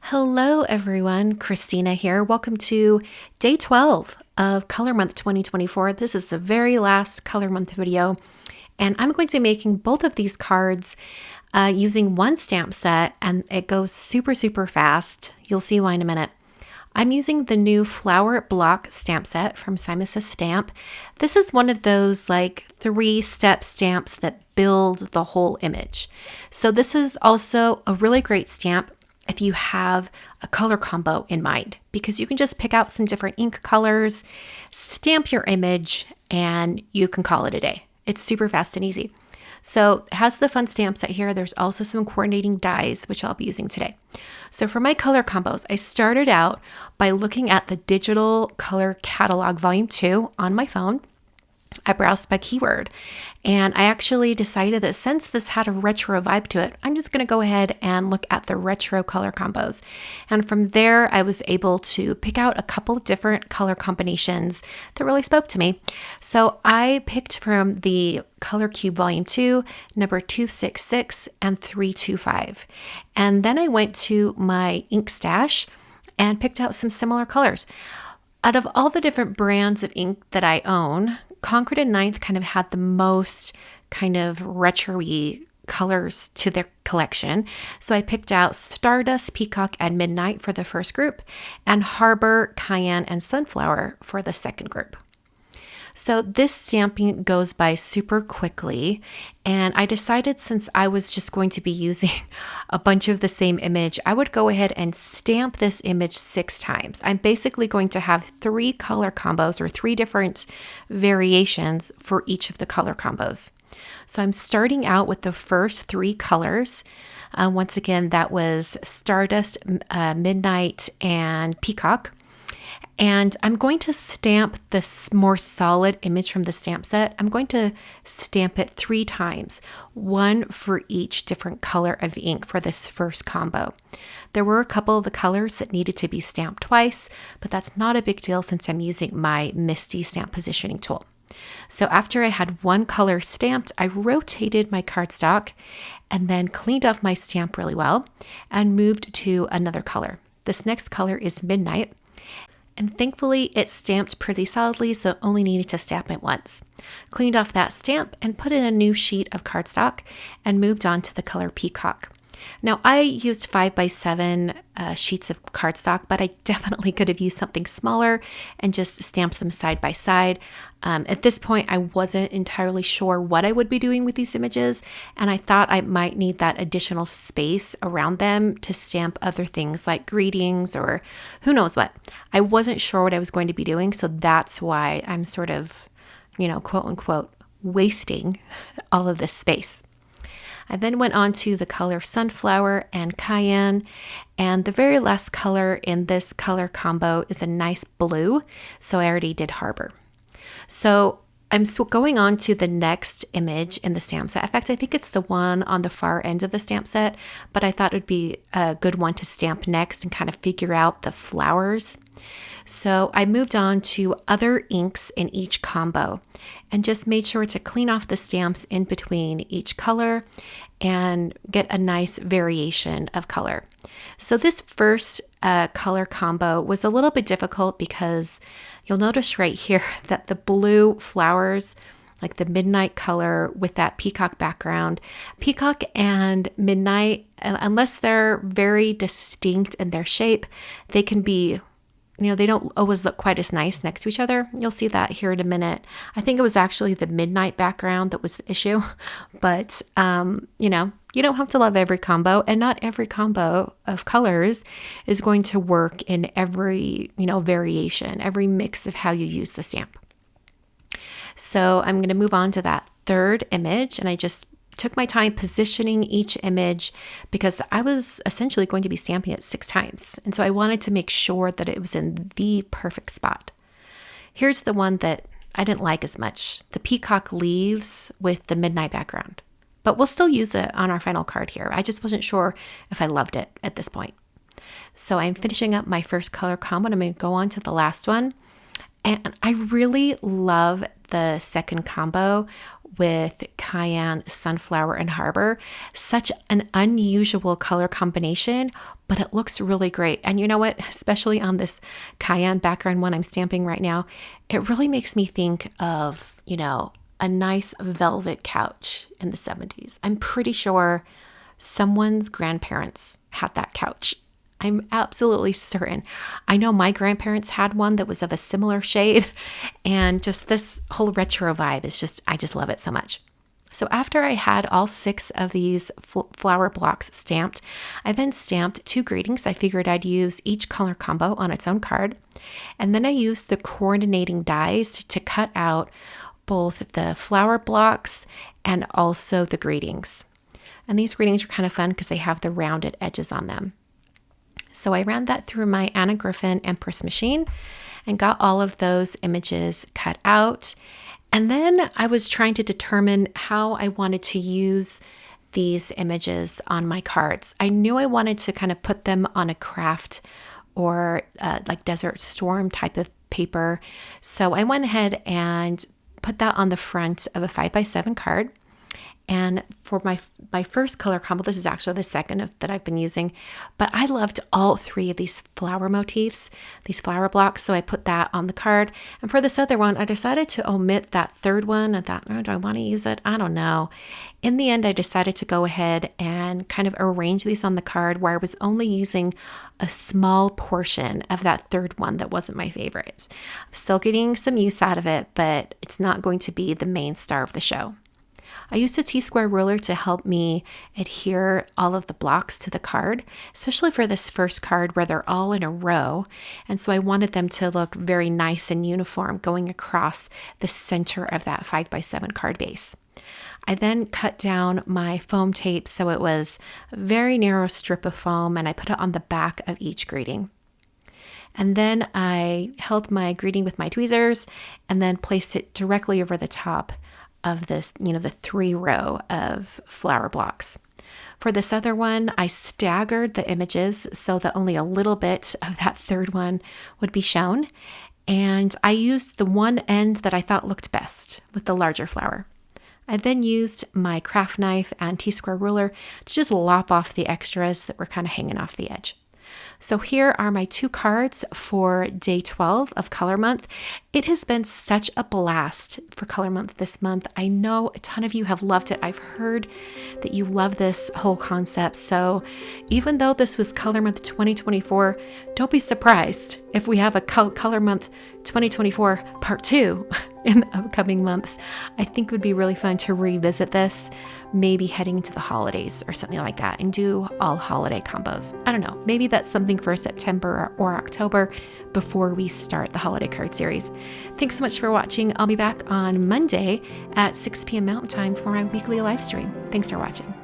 Hello everyone, Christina here. Welcome to day 12 of Color Month 2024. This is the very last Color Month video, and I'm going to be making both of these cards using one stamp set, and it goes super fast. You'll see why in a minute. I'm using the new Flower Block stamp set from SSS Stamp. This is one of those like 3-step stamps that build the whole image. So this is also a really great stamp if you have a color combo in mind, because you can just pick out some different ink colors, stamp your image, and you can call it a day. It's super fast and easy. So it has the fun stamp set here. There's also some coordinating dies, which I'll be using today. So for my color combos, I started out by looking at the Digital Color Catalog Volume 2 on my phone. I browsed by keyword, and I actually decided that since this had a retro vibe to it, I'm just going to go ahead and look at the retro color combos. And from there, I was able to pick out a couple different color combinations that really spoke to me. So I picked from the Color Cube Volume 2, number 266 and 325. And then I went to my ink stash and picked out some similar colors. Out of all the different brands of ink that I own, Concord and Ninth kind of had the most kind of retro-y colors to their collection. So I picked out Stardust, Peacock, and Midnight for the first group, and Harbor, Cayenne, and Sunflower for the second group. So this stamping goes by super quickly, and I decided since I was just going to be using a bunch of the same image, I would go ahead and stamp this image 6 times. I'm basically going to have 3 color combos or 3 different variations for each of the color combos. So I'm starting out with the first 3 colors. Once again, that was Stardust, Midnight, and Peacock. And I'm going to stamp this more solid image from the stamp set. I'm going to stamp it 3 times, 1 for each different color of ink for this first combo. There were a couple of the colors that needed to be stamped twice, but that's not a big deal since I'm using my MISTI stamp positioning tool. So after I had 1 color stamped, I rotated my cardstock and then cleaned off my stamp really well and moved to another color. This next color is Midnight. And thankfully it stamped pretty solidly, so only needed to stamp it once. Cleaned off that stamp and put in a new sheet of cardstock and moved on to the color Peacock. Now I used 5x7 sheets of cardstock, but I definitely could have used something smaller and just stamped them side by side. At this point, I wasn't entirely sure what I would be doing with these images, and I thought I might need that additional space around them to stamp other things like greetings or who knows what. I wasn't sure what I was going to be doing, so that's why I'm sort of, quote unquote, wasting all of this space. I then went on to the color Sunflower and Cayenne, and the very last color in this color combo is a nice blue, so I already did Harbor. So I'm going on to the next image in the stamp set. In fact, I think it's the one on the far end of the stamp set, but I thought it would be a good one to stamp next and kind of figure out the flowers. So I moved on to other inks in each combo and just made sure to clean off the stamps in between each color and get a nice variation of color. So this first color combo was a little bit difficult because you'll notice right here that the blue flowers, like the Midnight color with that peacock background, Peacock and Midnight, unless they're very distinct in their shape, they can be, they don't always look quite as nice next to each other. You'll see that here in a minute. I think it was actually the Midnight background that was the issue, but you don't have to love every combo, and not every combo of colors is going to work in every, variation, every mix of how you use the stamp. So I'm going to move on to that third image, and I just took my time positioning each image because I was essentially going to be stamping it 6 times. And so I wanted to make sure that it was in the perfect spot. Here's the one that I didn't like as much, the Peacock leaves with the Midnight background. But we'll still use it on our final card here. I just wasn't sure if I loved it at this point. So I'm finishing up my first color combo, and I'm going to go on to the last one. And I really love the second combo with Cayenne, Sunflower, and Harbor. Such an unusual color combination, but it looks really great. And you know what? Especially on this Cayenne background one I'm stamping right now, it really makes me think of, a nice velvet couch in the 70s. I'm pretty sure someone's grandparents had that couch. I'm absolutely certain. I know my grandparents had one that was of a similar shade, and just this whole retro vibe is I just love it so much. So after I had all 6 of these flower blocks stamped, I then stamped 2 greetings. I figured I'd use each color combo on its own card. And then I used the coordinating dies to cut out both the flower blocks and also the greetings. And these greetings are kind of fun because they have the rounded edges on them. So I ran that through my Anna Griffin Empress machine and got all of those images cut out. And then I was trying to determine how I wanted to use these images on my cards. I knew I wanted to kind of put them on a craft or like Desert Storm type of paper. So I went ahead and put that on the front of a 5x7 card. And for my first color combo, this is actually the second that I've been using, but I loved all 3 of these flower motifs, these flower blocks, so I put that on the card. And for this other one, I decided to omit that third one. I thought, oh, do I want to use it? I don't know. In the end, I decided to go ahead and kind of arrange these on the card where I was only using a small portion of that third one that wasn't my favorite. I'm still getting some use out of it, but it's not going to be the main star of the show. I used a T-square ruler to help me adhere all of the blocks to the card, especially for this first card where they're all in a row. And so I wanted them to look very nice and uniform going across the center of that 5x7 card base. I then cut down my foam tape so it was a very narrow strip of foam, and I put it on the back of each greeting. And then I held my greeting with my tweezers and then placed it directly over the top of this, the 3-row of flower blocks. For this other one, I staggered the images so that only a little bit of that third one would be shown. And I used the one end that I thought looked best with the larger flower. I then used my craft knife and T-square ruler to just lop off the extras that were kind of hanging off the edge. So here are my 2 cards for day 12 of Color Month. It has been such a blast for Color Month this month. I know a ton of you have loved it. I've heard that you love this whole concept. So even though this was Color Month 2024, don't be surprised if we have a Color Month 2024 Part 2 in the upcoming months. I think it would be really fun to revisit this, maybe heading into the holidays or something like that, and do all holiday combos. I don't know, maybe that's something for September or October before we start the holiday card series. Thanks so much for watching. I'll be back on Monday at 6 p.m. Mountain Time for my weekly live stream. Thanks for watching.